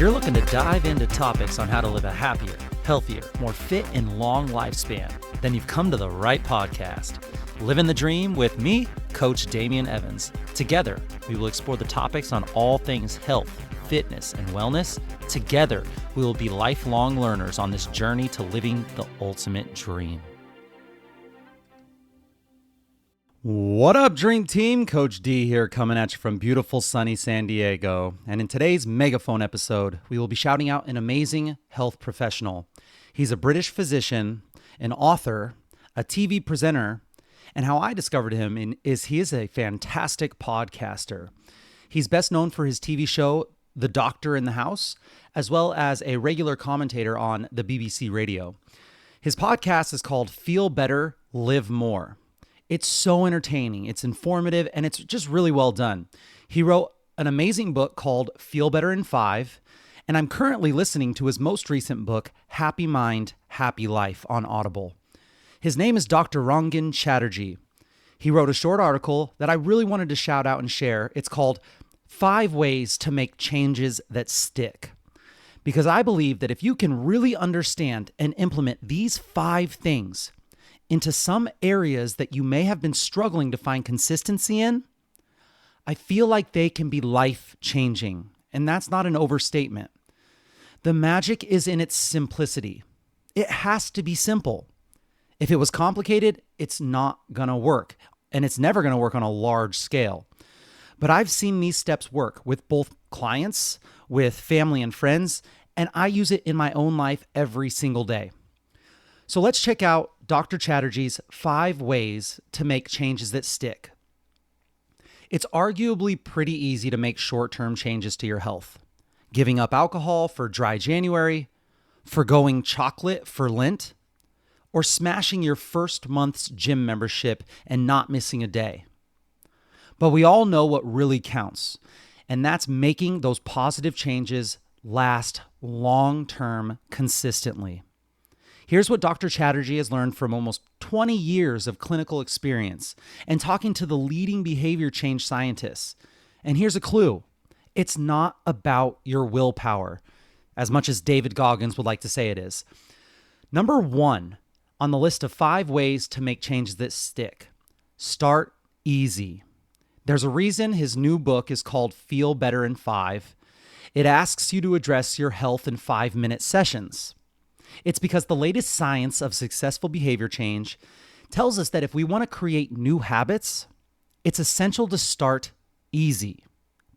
you're looking to dive into topics on how to live a happier, healthier, more fit, and long lifespan, then you've come to the right podcast. Livin the Dream with me, Coach Damian Evans. Together, we will explore the topics on all things health, fitness, and wellness. Together, we will be lifelong learners on this journey to living the ultimate dream. What up, Dream Team? Coach D here, coming at you from beautiful sunny San Diego. And in today's MEGAphone episode, we will be shouting out an amazing health professional. He's a British physician, an author, a TV presenter, and how I discovered him is he is a fantastic podcaster. He's best known for his TV show, The Doctor in the House, as well as a regular commentator on the BBC radio. His podcast is called Feel Better, Live More. It's so entertaining, it's informative, and it's just really well done. He wrote an amazing book called Feel Better in 5, and I'm currently listening to his most recent book, Happy Mind, Happy Life, on Audible. His name is Dr. Rangan Chatterjee. He wrote a short article that I really wanted to shout out and share. It's called 5 Ways to Make Changes That Stick. Because I believe that if you can really understand and implement these 5 things into some areas that you may have been struggling to find consistency in, I feel like they can be life-changing. And that's not an overstatement. The magic is in its simplicity. It has to be simple. If it was complicated, it's not going to work. And it's never going to work on a large scale. But I've seen these steps work with both clients, with family and friends, and I use it in my own life every single day. So let's check out Dr. Chatterjee's 5 ways to make changes that stick. It's arguably pretty easy to make short-term changes to your health. Giving up alcohol for dry January, forgoing chocolate for Lent, or smashing your first month's gym membership and not missing a day. But we all know what really counts, and that's making those positive changes last long-term consistently. Here's what Dr. Chatterjee has learned from almost 20 years of clinical experience and talking to the leading behavior change scientists. And here's a clue. It's not about your willpower, as much as David Goggins would like to say it is. Number 1 on the list of 5 ways to make changes that stick. Start easy. There's a reason his new book is called Feel Better in 5. It asks you to address your health in 5-minute sessions. It's because the latest science of successful behavior change tells us that if we want to create new habits, it's essential to start easy,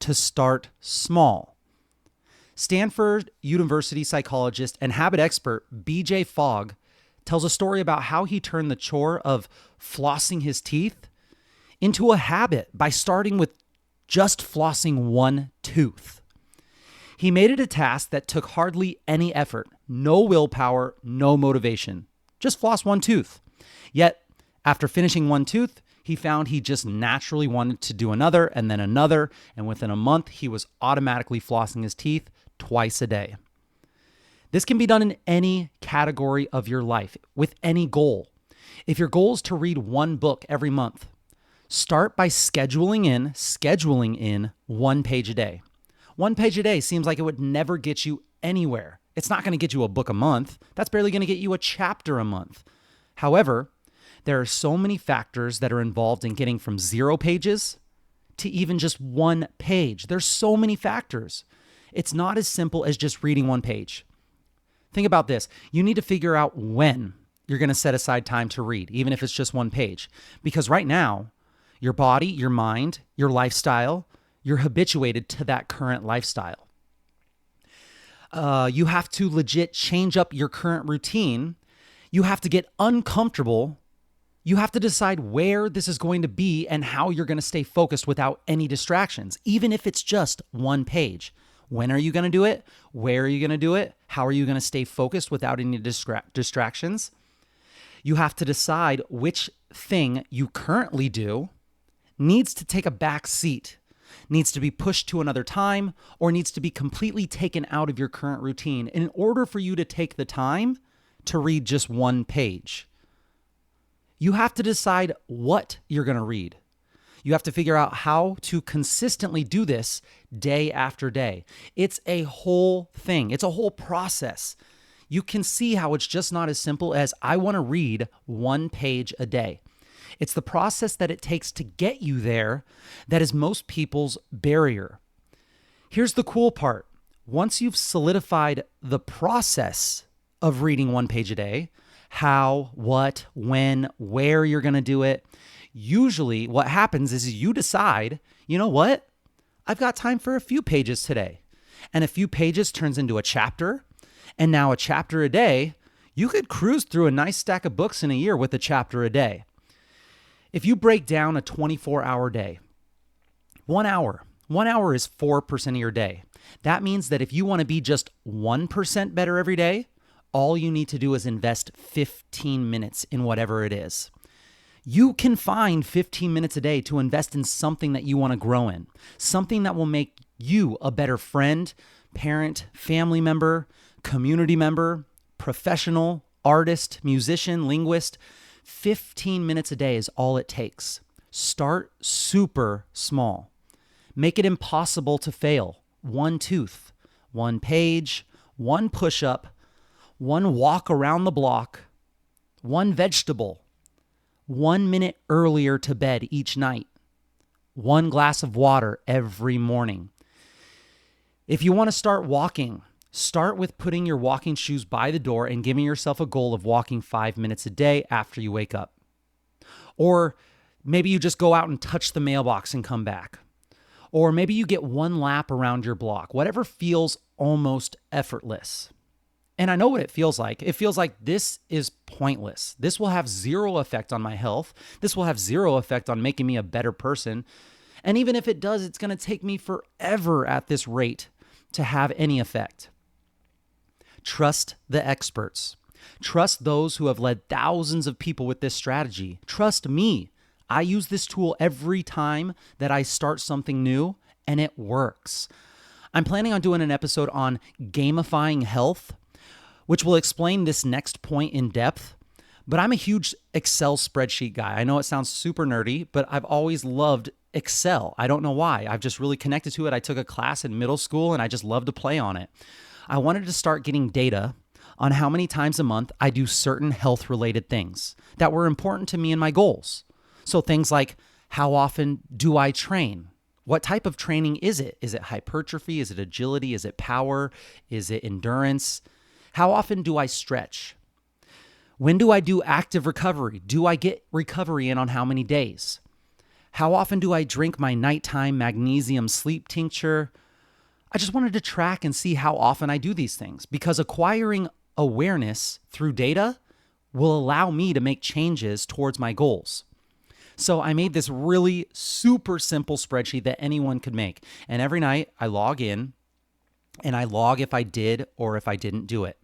to start small. Stanford University psychologist and habit expert B.J. Fogg tells a story about how he turned the chore of flossing his teeth into a habit by starting with just flossing one tooth. He made it a task that took hardly any effort, no willpower, no motivation. Just floss one tooth. Yet, after finishing one tooth, he found he just naturally wanted to do another, and within a month, he was automatically flossing his teeth twice a day. This can be done in any category of your life, with any goal. If your goal is to read one book every month, start by scheduling in 1 page a day. 1 page a day seems like it would never get you anywhere. It's not going to get you a book a month. That's barely going to get you a chapter a month. However, there are so many factors that are involved in getting from 0 pages to even just 1 page. There's so many factors. It's not as simple as just reading 1 page. Think about this. You need to figure out when you're going to set aside time to read, even if it's just 1 page. Because right now, your body, your mind, your lifestyle, you're habituated to that current lifestyle. You have to legit change up your current routine. You have to get uncomfortable. You have to decide where this is going to be and how you're going to stay focused without any distractions, even if it's just 1 page. When are you going to do it? Where are you going to do it? How are you going to stay focused without any distractions? You have to decide which thing you currently do needs to take a back seat, needs to be pushed to another time, or needs to be completely taken out of your current routine in order for you to take the time to read just 1 page. You have to decide what you're going to read. You have to figure out how to consistently do this day after day. It's a whole thing. It's a whole process. You can see how it's just not as simple as I want to read 1 page a day. It's the process that it takes to get you there that is most people's barrier. Here's the cool part. Once you've solidified the process of reading 1 page a day, how, what, when, where you're going to do it, usually what happens is you decide, you know what? I've got time for a few pages today. And a few pages turns into a chapter. And now a chapter a day, you could cruise through a nice stack of books in a year with a chapter a day. If you break down a 24-hour day, 1 hour is 4% of your day. That means that if you want to be just 1% better every day, all you need to do is invest 15 minutes in whatever it is. You can find 15 minutes a day to invest in something that you want to grow in, something that will make you a better friend, parent, family member, community member, professional, artist, musician, linguist. 15 minutes a day is all it takes. Start super small. Make it impossible to fail. 1 tooth, 1 page, 1 push-up, 1 walk around the block, 1 vegetable, 1 minute earlier to bed each night, 1 glass of water every morning. If you want to start walking, start with putting your walking shoes by the door and giving yourself a goal of walking 5 minutes a day after you wake up. Or maybe you just go out and touch the mailbox and come back. Or maybe you get 1 lap around your block, whatever feels almost effortless. And I know what it feels like. It feels like this is pointless. This will have 0 effect on my health. This will have 0 effect on making me a better person. And even if it does, it's going to take me forever at this rate to have any effect. Trust the experts. Trust those who have led thousands of people with this strategy. Trust me. I use this tool every time that I start something new, and it works. I'm planning on doing an episode on gamifying health, which will explain this next point in depth. But I'm a huge Excel spreadsheet guy. I know it sounds super nerdy, but I've always loved Excel. I don't know why. I've just really connected to it. I took a class in middle school, and I just love to play on it. I wanted to start getting data on how many times a month I do certain health-related things that were important to me and my goals. So things like, how often do I train? What type of training is it? Is it hypertrophy? Is it agility? Is it power? Is it endurance? How often do I stretch? When do I do active recovery? Do I get recovery in on how many days? How often do I drink my nighttime magnesium sleep tincture? I just wanted to track and see how often I do these things, because acquiring awareness through data will allow me to make changes towards my goals. So I made this really super simple spreadsheet that anyone could make. And every night I log in and I log if I did or if I didn't do it.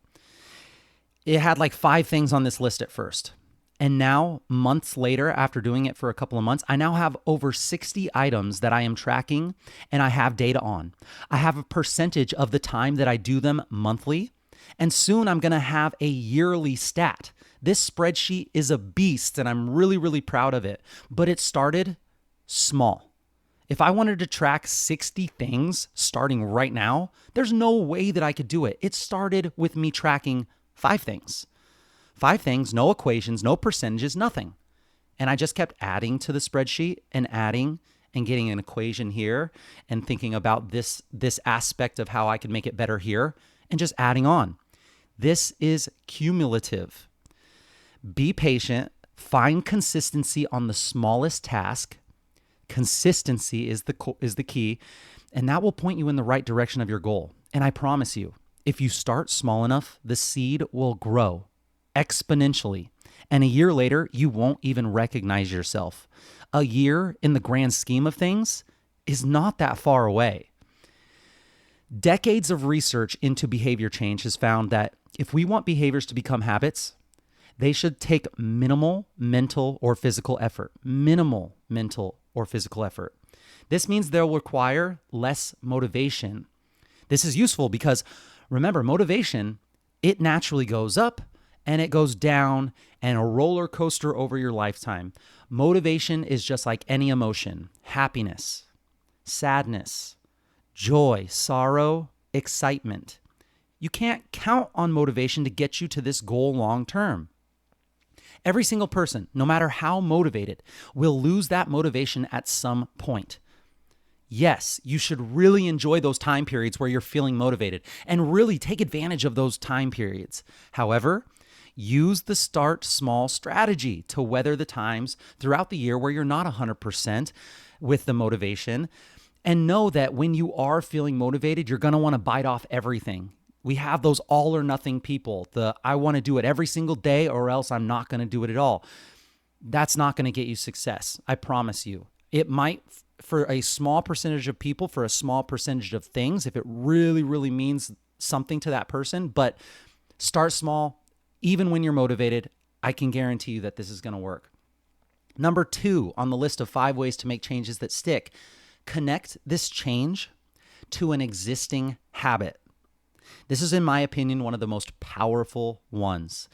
It had like 5 things on this list at first. And now, months later, after doing it for a couple of months, I now have over 60 items that I am tracking and I have data on. I have a percentage of the time that I do them monthly. And soon I'm going to have a yearly stat. This spreadsheet is a beast and I'm really, really proud of it. But it started small. If I wanted to track 60 things starting right now, there's no way that I could do it. It started with me tracking 5 things. 5 things, no equations, no percentages, nothing. And I just kept adding to the spreadsheet and adding and getting an equation here and thinking about this aspect of how I can make it better here and just adding on. This is cumulative. Be patient, find consistency on the smallest task. Consistency is the key, and that will point you in the right direction of your goal. And I promise you, if you start small enough, the seed will grow exponentially. And a year later, you won't even recognize yourself. A year in the grand scheme of things is not that far away. Decades of research into behavior change has found that if we want behaviors to become habits, they should take minimal mental or physical effort. Minimal mental or physical effort. This means they'll require less motivation. This is useful because, remember, motivation, it naturally goes up and it goes down and a roller coaster over your lifetime. Motivation is just like any emotion: happiness, sadness, joy, sorrow, excitement. You can't count on motivation to get you to this goal long term. Every single person, no matter how motivated, will lose that motivation at some point. Yes, you should really enjoy those time periods where you're feeling motivated and really take advantage of those time periods. However, use the start small strategy to weather the times throughout the year where you're not 100% with the motivation. And know that when you are feeling motivated, you're going to want to bite off everything. We have those all or nothing people. I want to do it every single day or else I'm not going to do it at all. That's not going to get you success. I promise you. It might for a small percentage of people, for a small percentage of things, if it really, really means something to that person. But start small. Even when you're motivated, I can guarantee you that this is going to work. Number 2 on the list of 5 ways to make changes that stick. Connect this change to an existing habit. This is, in my opinion, one of the most powerful ones.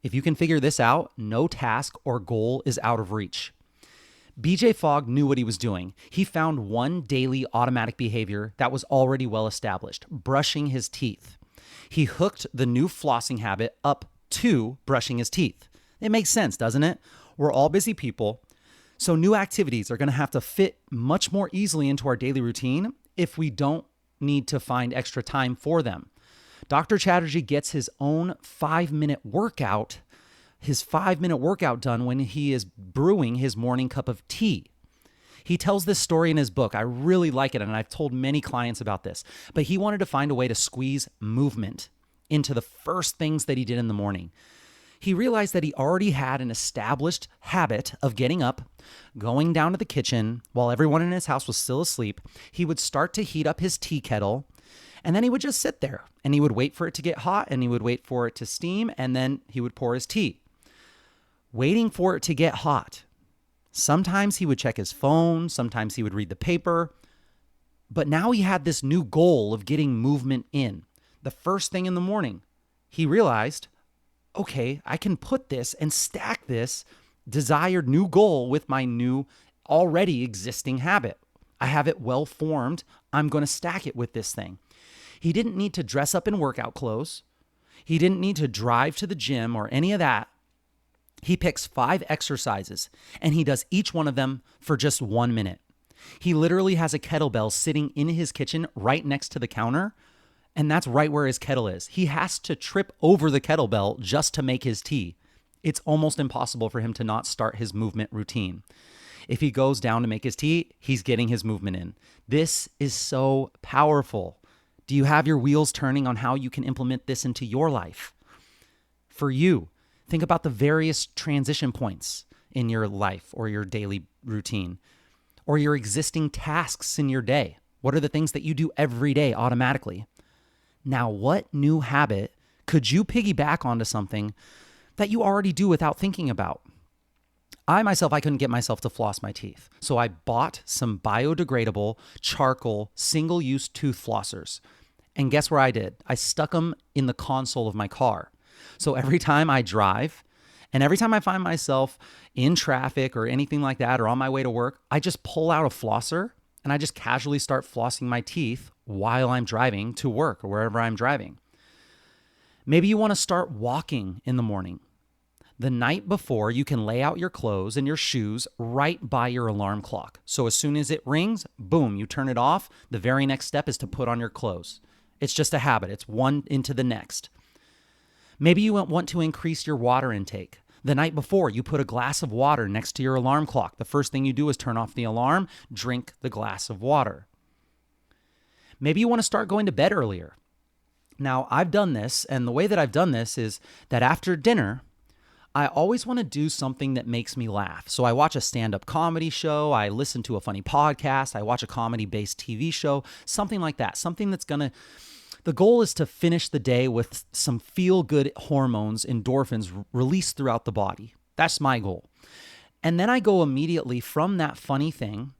If you can figure this out, no task or goal is out of reach. BJ Fogg knew what he was doing. He found one daily automatic behavior that was already well established, brushing his teeth. He hooked the new flossing habit up to brushing his teeth. It makes sense, doesn't it? We're all busy people, so new activities are going to have to fit much more easily into our daily routine if we don't need to find extra time for them. Dr. Chatterjee gets his own 5-minute workout done when he is brewing his morning cup of tea. He tells this story in his book. I really like it, and I've told many clients about this. But he wanted to find a way to squeeze movement into the first things that he did in the morning. He realized that he already had an established habit of getting up, going down to the kitchen while everyone in his house was still asleep. He would start to heat up his tea kettle, and then he would just sit there, and he would wait for it to get hot, and he would wait for it to steam, and then he would pour his tea. Waiting for it to get hot. Sometimes he would check his phone, sometimes he would read the paper, but now he had this new goal of getting movement in. The first thing in the morning, he realized, okay, I can put this and stack this desired new goal with my new already existing habit. I have it well formed. I'm going to stack it with this thing. He didn't need to dress up in workout clothes. He didn't need to drive to the gym or any of that. He picks 5 exercises and he does each one of them for just 1 minute. He literally has a kettlebell sitting in his kitchen right next to the counter, and that's right where his kettle is. He has to trip over the kettlebell just to make his tea. It's almost impossible for him to not start his movement routine. If he goes down to make his tea, he's getting his movement in. This is so powerful. Do you have your wheels turning on how you can implement this into your life? For you, think about the various transition points in your life or your daily routine or your existing tasks in your day. What are the things that you do every day automatically? Now, what new habit could you piggyback onto something that you already do without thinking about? I couldn't get myself to floss my teeth. So I bought some biodegradable charcoal single-use tooth flossers. And guess where I did? I stuck them in the console of my car. So every time I drive and every time I find myself in traffic or anything like that or on my way to work, I just pull out a flosser and I just casually start flossing my teeth while I'm driving to work or wherever I'm driving. Maybe you want to start walking in the morning. The night before, you can lay out your clothes and your shoes right by your alarm clock. So as soon as it rings, boom, you turn it off. The very next step is to put on your clothes. It's just a habit. It's one into the next. Maybe you want to increase your water intake. The night before, you put a glass of water next to your alarm clock. The first thing you do is turn off the alarm, drink the glass of water. Maybe you want to start going to bed earlier. Now, I've done this, and the way that I've done this is that after dinner, I always want to do something that makes me laugh. So I watch a stand-up comedy show, I listen to a funny podcast, I watch a comedy-based TV show, something like that. Something that's the goal is to finish the day with some feel-good hormones, endorphins released throughout the body. That's my goal. And then I go immediately from that funny thing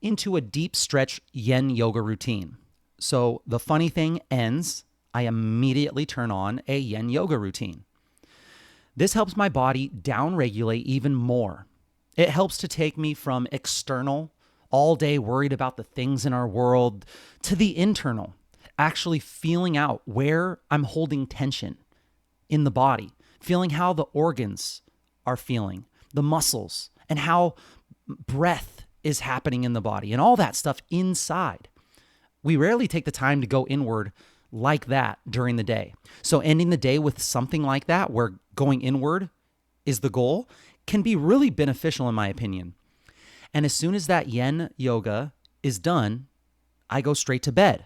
into a deep stretch yin yoga routine. So the funny thing ends, I immediately turn on a yin yoga routine. This helps my body downregulate even more. It helps to take me from external all day worried about the things in our world, to the internal, actually feeling out where I'm holding tension in the body, feeling how the organs are feeling, the muscles, and how breath is happening in the body, and all that stuff inside. We rarely take the time to go inward like that during the day. So ending the day with something like that, where going inward is the goal, can be really beneficial in my opinion. And as soon as that yin yoga is done, I go straight to bed.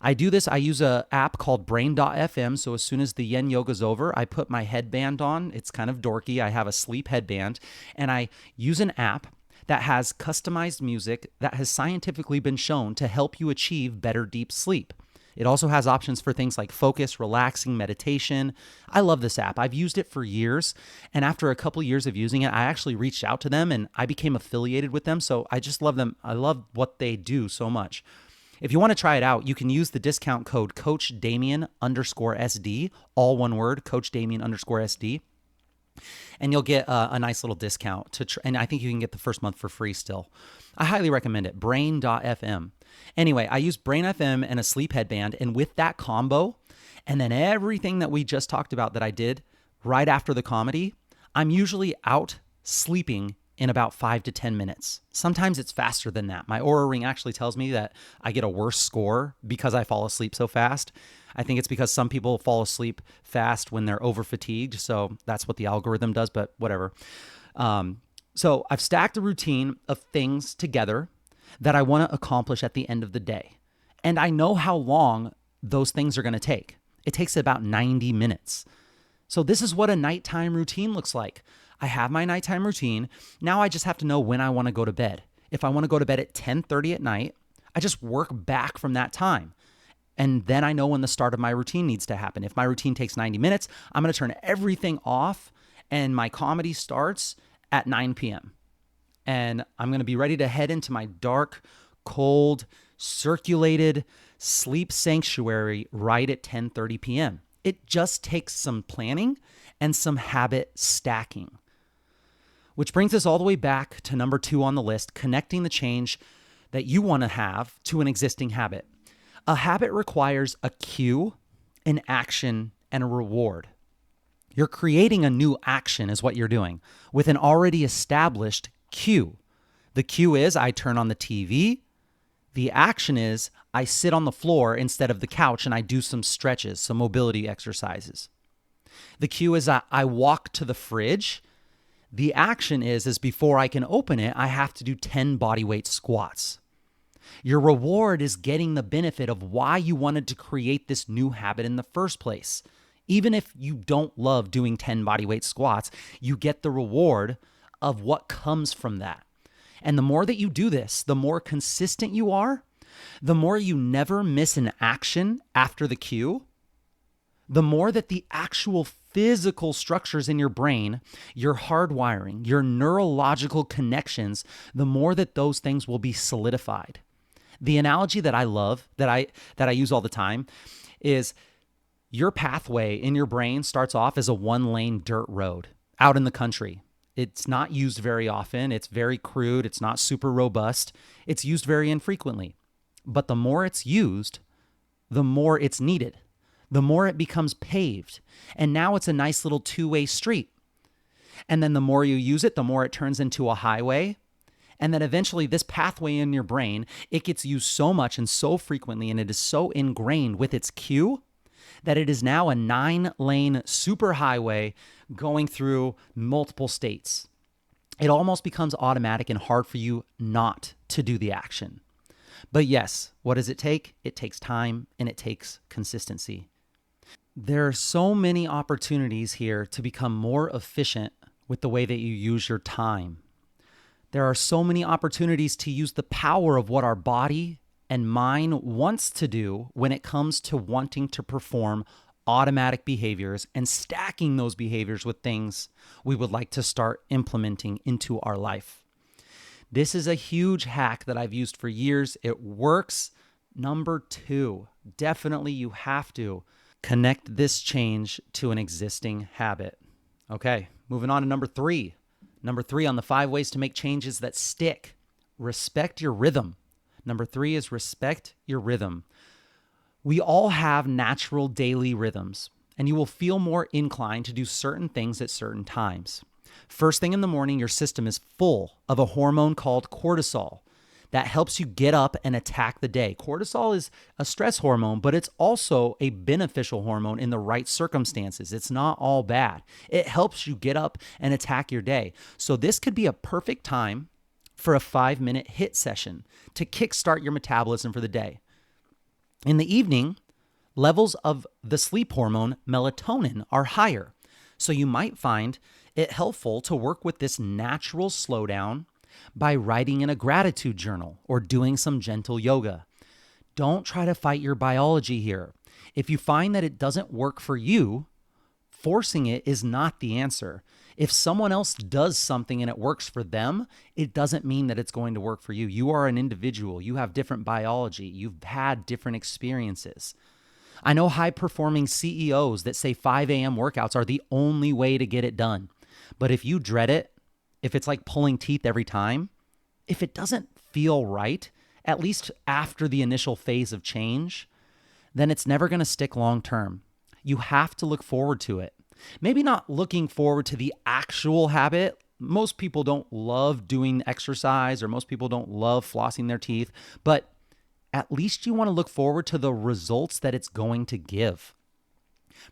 I do this, I use an app called brain.fm. So as soon as the yin yoga's over, I put my headband on. It's kind of dorky. I have a sleep headband, and I use an app that has customized music that has scientifically been shown to help you achieve better deep sleep. It also has options for things like focus, relaxing, meditation. I love this app. I've used it for years. And after a couple years of using it, I actually reached out to them and I became affiliated with them. So I just love them. I love what they do so much. If you want to try it out, you can use the discount code CoachDamien_SD, all one word, CoachDamien_SD. And you'll get a nice little discount and I think you can get the first month for free still. I highly recommend it. Brain.fm. Anyway, I use Brain FM and a sleep headband, and with that combo, and then everything that we just talked about that I did right after the comedy, I'm usually out sleeping in about 5 to 10 minutes. Sometimes it's faster than that. My Oura Ring actually tells me that I get a worse score because I fall asleep so fast. I think it's because some people fall asleep fast when they're over fatigued. So that's what the algorithm does, but whatever. So I've stacked a routine of things together that I want to accomplish at the end of the day. And I know how long those things are going to take. It takes about 90 minutes. So this is what a nighttime routine looks like. I have my nighttime routine. Now I just have to know when I want to go to bed. If I want to go to bed at 10:30 at night, I just work back from that time. And then I know when the start of my routine needs to happen. If my routine takes 90 minutes, I'm going to turn everything off and my comedy starts at 9 p.m. And I'm going to be ready to head into my dark, cold, circulated sleep sanctuary right at 10:30 p.m. It just takes some planning and some habit stacking. Which brings us all the way back to number 2 on the list, connecting the change that you want to have to an existing habit. A habit requires a cue, an action, and a reward. You're creating a new action is what you're doing with an already established cue. The cue is I turn on the TV. The action is I sit on the floor instead of the couch and I do some stretches, some mobility exercises. The cue is I walk to the fridge. The action is before I can open it, I have to do 10 bodyweight squats. Your reward is getting the benefit of why you wanted to create this new habit in the first place. Even if you don't love doing 10 bodyweight squats, you get the reward of what comes from that. And the more that you do this, the more consistent you are, the more you never miss an action after the cue, the more that the actual physical structures in your brain, your hardwiring, your neurological connections, the more that those things will be solidified. The analogy that I love, that I use all the time, is your pathway in your brain starts off as a 1-lane dirt road out in the country. It's not used very often. It's very crude. It's not super robust. It's used very infrequently. But the more it's used, the more it's needed. The more it becomes paved. And now it's a nice little 2-way street. And then the more you use it, the more it turns into a highway. And then eventually this pathway in your brain, it gets used so much and so frequently, and it is so ingrained with its cue that it is now a 9-lane superhighway going through multiple states. It almost becomes automatic and hard for you not to do the action. But yes, what does it take? It takes time and it takes consistency. There are so many opportunities here to become more efficient with the way that you use your time. There are so many opportunities to use the power of what our body and mind wants to do when it comes to wanting to perform automatic behaviors and stacking those behaviors with things we would like to start implementing into our life. This is a huge hack that I've used for years. It works. Number 2, definitely you have to connect this change to an existing habit. Okay, moving on to number 3. Number 3 on the 5 ways to make changes that stick. respect your rhythm. Number 3 is respect your rhythm. We all have natural daily rhythms, and you will feel more inclined to do certain things at certain times. First thing in the morning, your system is full of a hormone called cortisol that helps you get up and attack the day. Cortisol is a stress hormone, but it's also a beneficial hormone in the right circumstances. It's not all bad. It helps you get up and attack your day. So this could be a perfect time for a 5-minute HIIT session to kickstart your metabolism for the day. In the evening, levels of the sleep hormone melatonin are higher. So you might find it helpful to work with this natural slowdown by writing in a gratitude journal or doing some gentle yoga. Don't try to fight your biology here. If you find that it doesn't work for you, forcing it is not the answer. If someone else does something and it works for them, it doesn't mean that it's going to work for you. You are an individual. You have different biology. You've had different experiences. I know high-performing CEOs that say 5 a.m. workouts are the only way to get it done. But if you dread it, if it's like pulling teeth every time, if it doesn't feel right, at least after the initial phase of change, then it's never going to stick long term. You have to look forward to it. Maybe not looking forward to the actual habit. Most people don't love doing exercise, or most people don't love flossing their teeth, but at least you want to look forward to the results that it's going to give.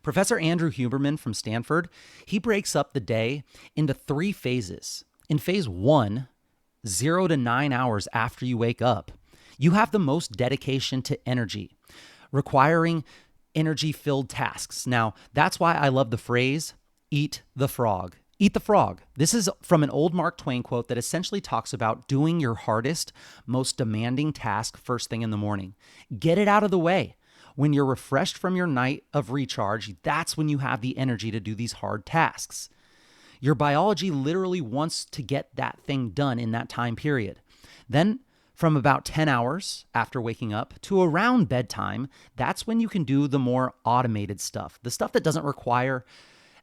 Professor Andrew Huberman from Stanford, he breaks up the day into 3 phases. In phase 1, 0 to 9 hours after you wake up, you have the most dedication to energy, requiring energy-filled tasks. Now, that's why I love the phrase, eat the frog. Eat the frog. This is from an old Mark Twain quote that essentially talks about doing your hardest, most demanding task first thing in the morning. Get it out of the way. When you're refreshed from your night of recharge, that's when you have the energy to do these hard tasks. Your biology literally wants to get that thing done in that time period. Then, from about 10 hours after waking up to around bedtime, that's when you can do the more automated stuff, the stuff that doesn't require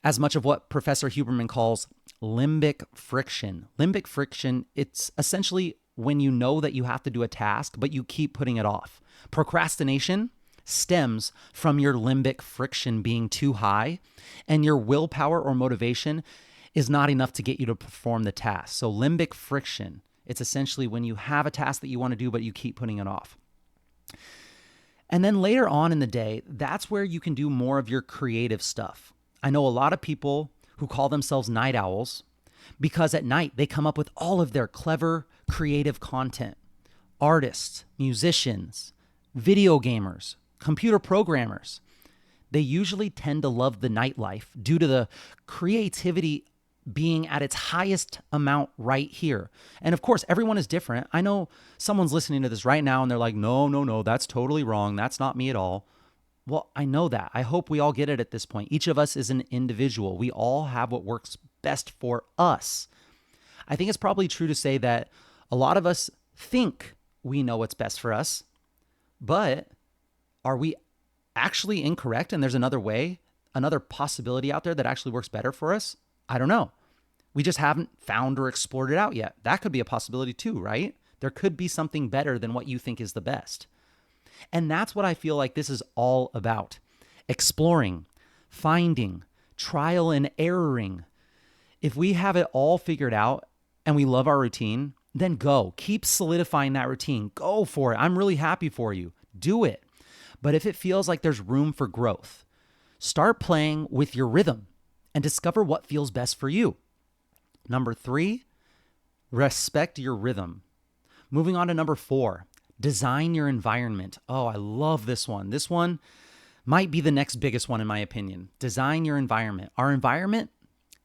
as much of what Professor Huberman calls limbic friction. Limbic friction, it's essentially when you know that you have to do a task, but you keep putting it off. Procrastination stems from your limbic friction being too high, and your willpower or motivation is not enough to get you to perform the task. So limbic friction, it's essentially when you have a task that you want to do, but you keep putting it off. And then later on in the day, that's where you can do more of your creative stuff. I know a lot of people who call themselves night owls because at night they come up with all of their clever, creative content. Artists, musicians, video gamers, computer programmers, they usually tend to love the nightlife due to the creativity being at its highest amount right here. And of course, everyone is different. I know someone's listening to this right now and they're like, no, that's totally wrong. That's not me at all. Well, I know that. I hope we all get it at this point. Each of us is an individual. We all have what works best for us. I think it's probably true to say that a lot of us think we know what's best for us, but are we actually incorrect and there's another way, another possibility out there that actually works better for us? I don't know. We just haven't found or explored it out yet. That could be a possibility too, right? There could be something better than what you think is the best. And that's what I feel like this is all about. Exploring, finding, trial and erroring. If we have it all figured out and we love our routine, then go. Keep solidifying that routine. Go for it. I'm really happy for you. Do it. But if it feels like there's room for growth, start playing with your rhythm and discover what feels best for you. Number 3, respect your rhythm. Moving on to number 4, design your environment. Oh, I love this one. This one might be the next biggest one in my opinion. Design your environment. Our environment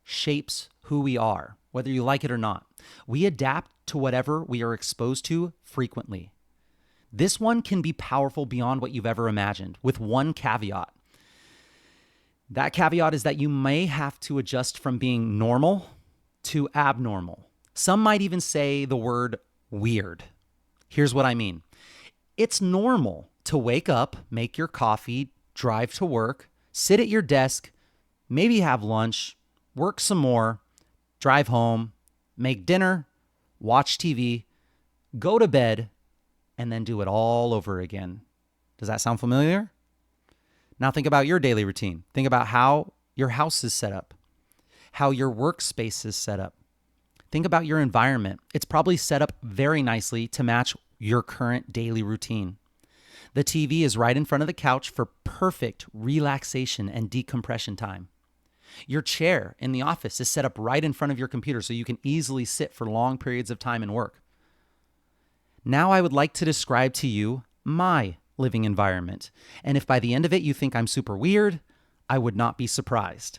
shapes who we are, whether you like it or not. We adapt to whatever we are exposed to frequently. This one can be powerful beyond what you've ever imagined, with one caveat. That caveat is that you may have to adjust from being normal to abnormal. Some might even say the word weird. Here's what I mean. It's normal to wake up, make your coffee, drive to work, sit at your desk, maybe have lunch, work some more, drive home, make dinner, watch TV, go to bed, and then do it all over again. Does that sound familiar? Now think about your daily routine. Think about how your house is set up, how your workspace is set up. Think about your environment. It's probably set up very nicely to match your current daily routine. The TV is right in front of the couch for perfect relaxation and decompression time. Your chair in the office is set up right in front of your computer so you can easily sit for long periods of time and work. Now I would like to describe to you my living environment. And if by the end of it you think I'm super weird, I would not be surprised.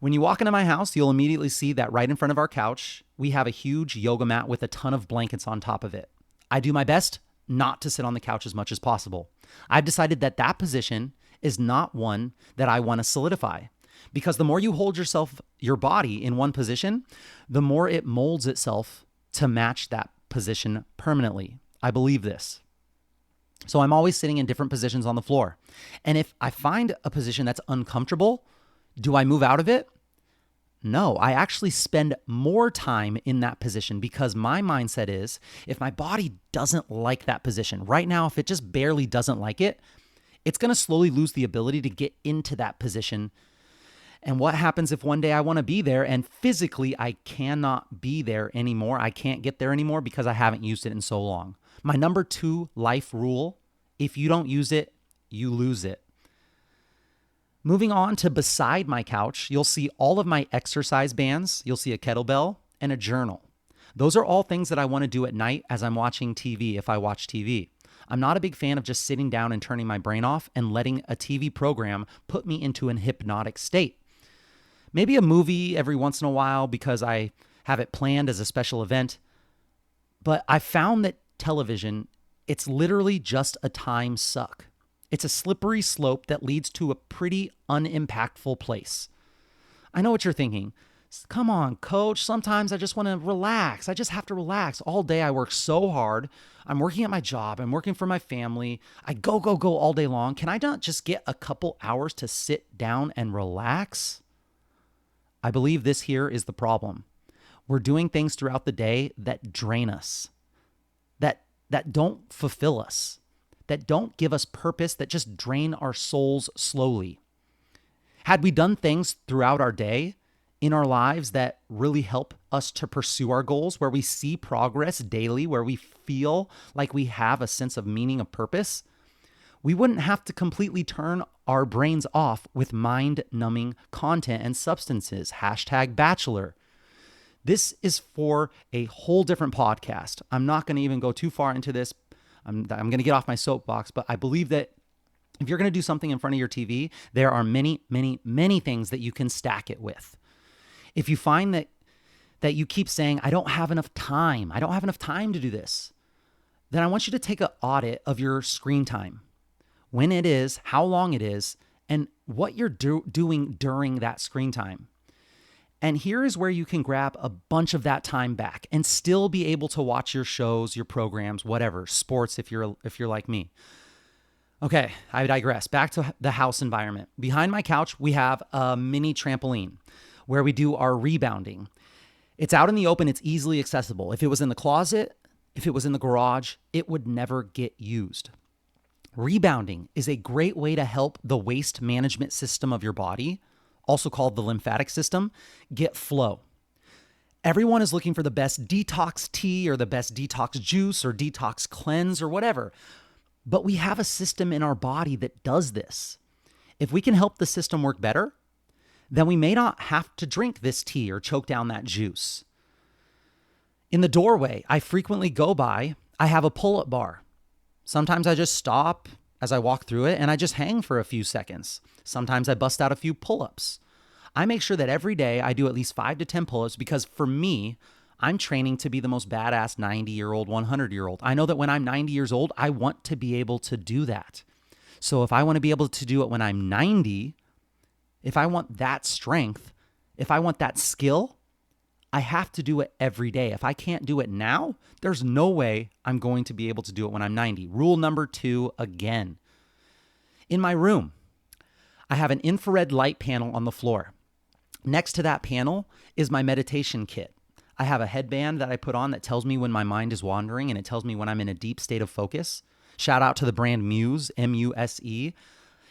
When you walk into my house, you'll immediately see that right in front of our couch, we have a huge yoga mat with a ton of blankets on top of it. I do my best not to sit on the couch as much as possible. I've decided that that position is not one that I want to solidify, because the more you hold your body in one position, the more it molds itself to match that position permanently. I believe this. So I'm always sitting in different positions on the floor. And if I find a position that's uncomfortable, do I move out of it? No, I actually spend more time in that position because my mindset is if my body doesn't like that position right now, if it just barely doesn't like it, it's going to slowly lose the ability to get into that position. And what happens if one day I want to be there and physically I cannot be there anymore? I can't get there anymore because I haven't used it in so long. My number 2 life rule, if you don't use it, you lose it. Moving on to beside my couch, you'll see all of my exercise bands. You'll see a kettlebell and a journal. Those are all things that I want to do at night as I'm watching TV, if I watch TV. I'm not a big fan of just sitting down and turning my brain off and letting a TV program put me into an hypnotic state. Maybe a movie every once in a while because I have it planned as a special event. But I found that television, it's literally just a time suck. It's a slippery slope that leads to a pretty unimpactful place. I know what you're thinking. Come on, coach. Sometimes I just want to relax. I just have to relax. All day I work so hard. I'm working at my job. I'm working for my family. I go all day long. Can I not just get a couple hours to sit down and relax? I believe this here is the problem. We're doing things throughout the day that drain us, that don't fulfill us, that don't give us purpose, that just drain our souls slowly. Had we done things throughout our day in our lives that really help us to pursue our goals, where we see progress daily, where we feel like we have a sense of meaning, of purpose, we wouldn't have to completely turn our brains off with mind-numbing content and substances. #Bachelor. This is for a whole different podcast. I'm not going to even go too far into this. I'm going to get off my soapbox, but I believe that if you're going to do something in front of your TV, there are many, many, many things that you can stack it with. If you find that you keep saying, I don't have enough time to do this, then I want you to take an audit of your screen time, when it is, how long it is, and what you're doing during that screen time. And here is where you can grab a bunch of that time back and still be able to watch your shows, your programs, whatever, sports if you're like me. Okay, I digress. Back to the house environment. Behind my couch, we have a mini trampoline where we do our rebounding. It's out in the open. It's easily accessible. If it was in the closet, if it was in the garage, it would never get used. Rebounding is a great way to help the waste management system of your body, also called the lymphatic system, get flow. Everyone is looking for the best detox tea or the best detox juice or detox cleanse or whatever. But we have a system in our body that does this. If we can help the system work better, then we may not have to drink this tea or choke down that juice. In the doorway I frequently go by, I have a pull-up bar. Sometimes I just stop as I walk through it and I just hang for a few seconds. Sometimes I bust out a few pull-ups. I make sure that every day I do at least 5 to 10 pull-ups because for me, I'm training to be the most badass 90-year-old, 100-year-old. I know that when I'm 90 years old, I want to be able to do that. So if I want to be able to do it when I'm 90, if I want that strength, if I want that skill, I have to do it every day. If I can't do it now, there's no way I'm going to be able to do it when I'm 90. Rule number 2 again. In my room, I have an infrared light panel on the floor. Next to that panel is my meditation kit. I have a headband that I put on that tells me when my mind is wandering, and it tells me when I'm in a deep state of focus. Shout out to the brand Muse, M-U-S-E.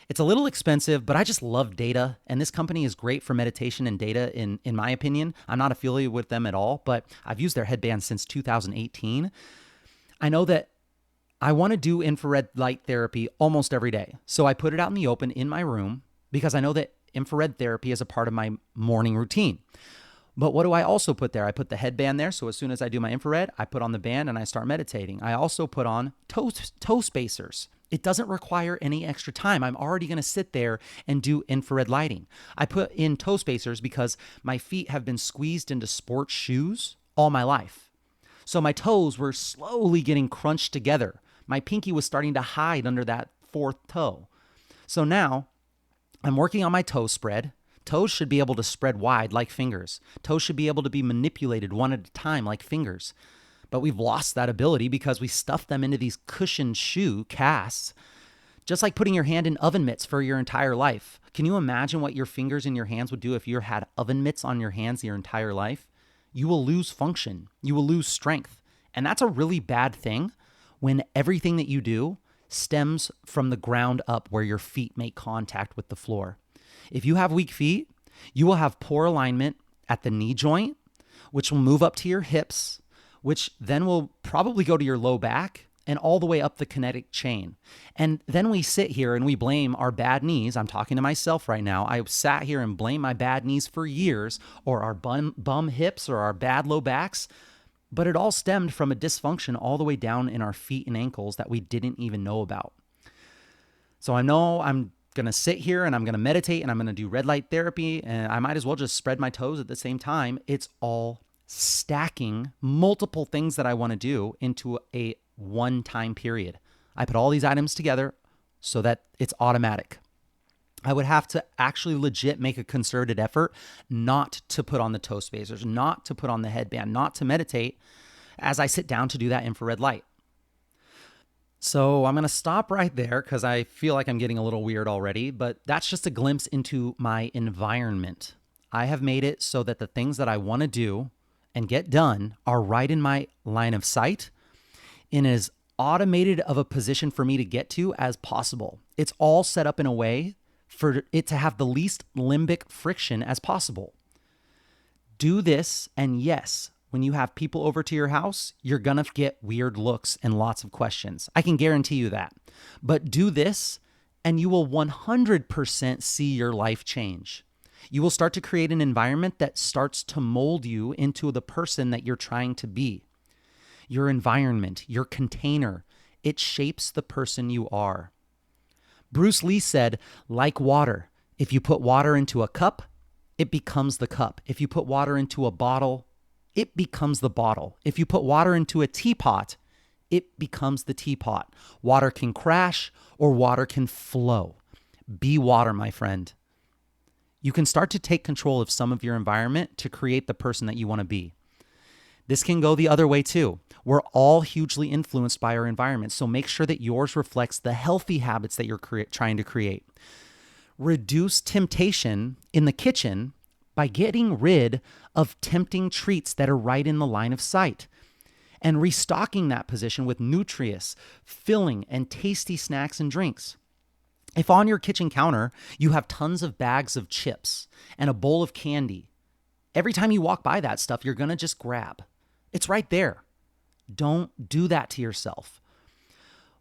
It's a little expensive, but I just love data. And this company is great for meditation and data, in my opinion. I'm not affiliated with them at all, but I've used their headband since 2018. I know that I want to do infrared light therapy almost every day. So I put it out in the open in my room because I know that infrared therapy is a part of my morning routine. But what do I also put there? I put the headband there. So as soon as I do my infrared, I put on the band and I start meditating. I also put on toe spacers. It doesn't require any extra time. I'm already going to sit there and do infrared lighting. I put in toe spacers because my feet have been squeezed into sports shoes all my life. So my toes were slowly getting crunched together. My pinky was starting to hide under that fourth toe. So now I'm working on my toe spread. Toes should be able to spread wide like fingers. Toes should be able to be manipulated one at a time like fingers. But we've lost that ability because we stuff them into these cushioned shoe casts, just like putting your hand in oven mitts for your entire life. Can you imagine what your fingers and your hands would do if you had oven mitts on your hands your entire life? You will lose function. You will lose strength. And that's a really bad thing when everything that you do stems from the ground up where your feet make contact with the floor. If you have weak feet, you will have poor alignment at the knee joint, which will move up to your hips, which then will probably go to your low back and all the way up the kinetic chain. And then we sit here and we blame our bad knees. I'm talking to myself right now. I sat here and blamed my bad knees for years, or our bum hips, or our bad low backs. But it all stemmed from a dysfunction all the way down in our feet and ankles that we didn't even know about. So I know I'm going to sit here and I'm going to meditate and I'm going to do red light therapy, and I might as well just spread my toes at the same time. It's all stacking multiple things that I want to do into a one-time period. I put all these items together so that it's automatic. I would have to actually legit make a concerted effort not to put on the toe spacers, not to put on the headband, not to meditate as I sit down to do that infrared light. So I'm going to stop right there because I feel like I'm getting a little weird already, but that's just a glimpse into my environment. I have made it so that the things that I want to do and get done are right in my line of sight, in as automated of a position for me to get to as possible. It's all set up in a way for it to have the least limbic friction as possible. Do this, and yes, when you have people over to your house, you're gonna get weird looks and lots of questions. I can guarantee you that. But do this, and you will 100% see your life change. You will start to create an environment that starts to mold you into the person that you're trying to be. Your environment, your container, it shapes the person you are. Bruce Lee said, like water, if you put water into a cup, it becomes the cup. If you put water into a bottle, it becomes the bottle. If you put water into a teapot, it becomes the teapot. Water can crash or water can flow. Be water, my friend. You can start to take control of some of your environment to create the person that you want to be. This can go the other way too. We're all hugely influenced by our environment, so make sure that yours reflects the healthy habits that you're trying to create. Reduce temptation in the kitchen by getting rid of tempting treats that are right in the line of sight, and restocking that position with nutritious, filling, and tasty snacks and drinks. If on your kitchen counter you have tons of bags of chips and a bowl of candy, every time you walk by that stuff, you're going to just grab. It's right there. Don't do that to yourself.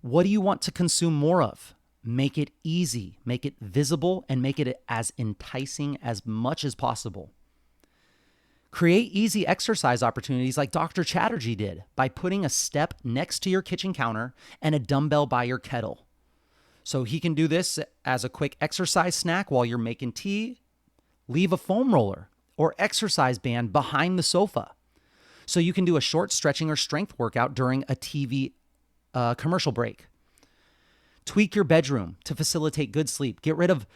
What do you want to consume more of? Make it easy, make it visible, and make it as enticing as much as possible. Create easy exercise opportunities like Dr. Chatterjee did by putting a step next to your kitchen counter and a dumbbell by your kettle. So he can do this as a quick exercise snack while you're making tea. Leave a foam roller or exercise band behind the sofa, so you can do a short stretching or strength workout during a TV commercial break. Tweak your bedroom to facilitate good sleep. Get rid of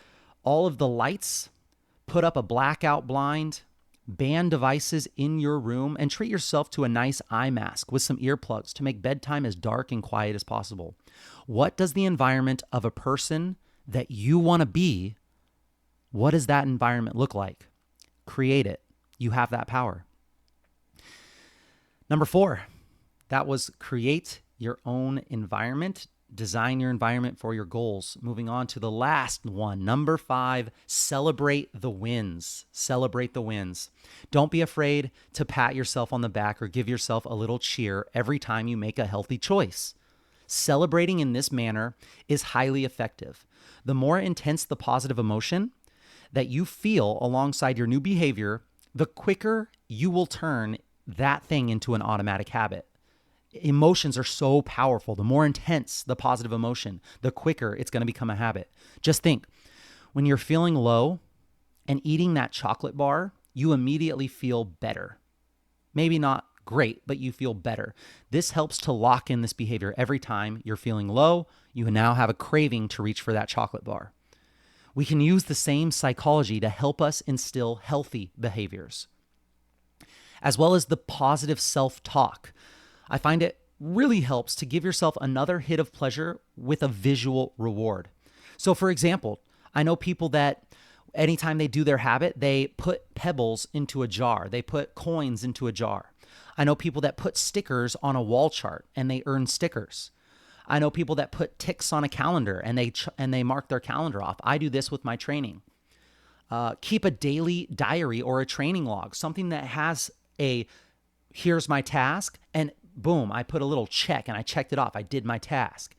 all of the lights, put up a blackout blind, ban devices in your room, and treat yourself to a nice eye mask with some earplugs to make bedtime as dark and quiet as possible. What does the environment of a person that you want to be, what does that environment look like? Create it. You have that power. Number 4, that was create your own environment. Design your environment for your goals. Moving on to the last one. Number 5, celebrate the wins. Celebrate the wins. Don't be afraid to pat yourself on the back or give yourself a little cheer every time you make a healthy choice. Celebrating in this manner is highly effective. The more intense the positive emotion that you feel alongside your new behavior, the quicker you will turn that thing into an automatic habit. Emotions are so powerful. The more intense the positive emotion, the quicker it's going to become a habit. Just think, when you're feeling low and eating that chocolate bar, you immediately feel better. Maybe not great, but you feel better. This helps to lock in this behavior. Every time you're feeling low, you now have a craving to reach for that chocolate bar. We can use the same psychology to help us instill healthy behaviors, as well as the positive self-talk. I find it really helps to give yourself another hit of pleasure with a visual reward. So for example, I know people that anytime they do their habit, they put pebbles into a jar. They put coins into a jar. I know people that put stickers on a wall chart and they earn stickers. I know people that put ticks on a calendar and they mark their calendar off. I do this with my training. Keep a daily diary or a training log, something that has here's my task, and boom, I put a little check and I checked it off. I did my task.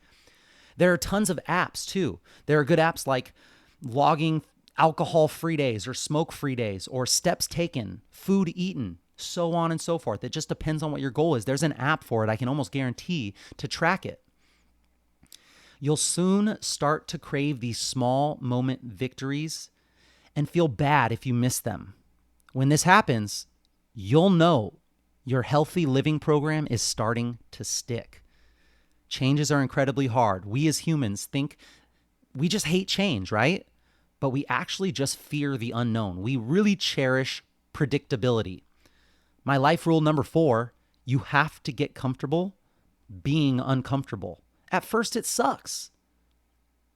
There are tons of apps too. There are good apps like logging alcohol-free days or smoke-free days or steps taken, food eaten, so on and so forth. It just depends on what your goal is. There's an app for it. I can almost guarantee to track it. You'll soon start to crave these small moment victories and feel bad if you miss them. When this happens, you'll know your healthy living program is starting to stick. Changes are incredibly hard. We as humans think we just hate change, right? But we actually just fear the unknown. We really cherish predictability. My life rule number 4, you have to get comfortable being uncomfortable. At first it sucks,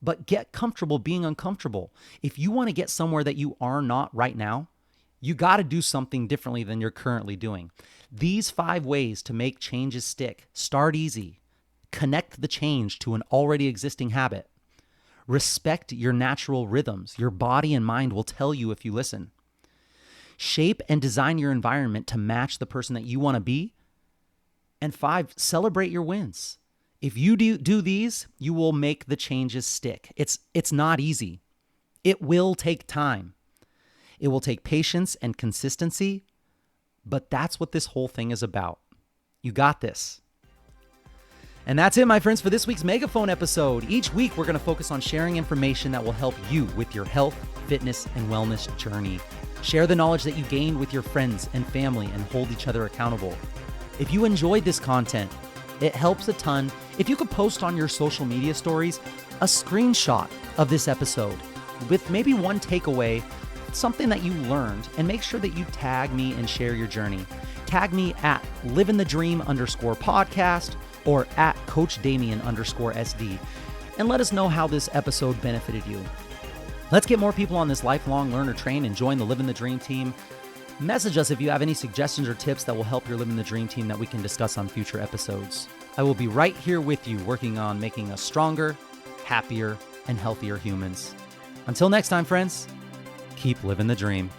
but get comfortable being uncomfortable. If you want to get somewhere that you are not right now, you got to do something differently than you're currently doing. These 5 ways to make changes stick. Start easy. Connect the change to an already existing habit. Respect your natural rhythms. Your body and mind will tell you if you listen. Shape and design your environment to match the person that you want to be. And 5, celebrate your wins. If you do these, you will make the changes stick. It's not easy. It will take time. It will take patience and consistency, but that's what this whole thing is about. You got this. And that's it, my friends, for this week's MEGAphone episode. Each week, we're going to focus on sharing information that will help you with your health, fitness, and wellness journey. Share the knowledge that you gained with your friends and family and hold each other accountable. If you enjoyed this content, it helps a ton if you could post on your social media stories a screenshot of this episode with maybe one takeaway, something that you learned, and make sure that you tag me and share your journey. Tag me at Livin the Dream _podcast or at Coach Damien _SD, and let us know how this episode benefited you. Let's get more people on this lifelong learner train and join the Livin the Dream team. Message us if you have any suggestions or tips that will help your Livin the Dream team that we can discuss on future episodes. I will be right here with you working on making us stronger, happier, and healthier humans. Until next time, friends, keep living the dream.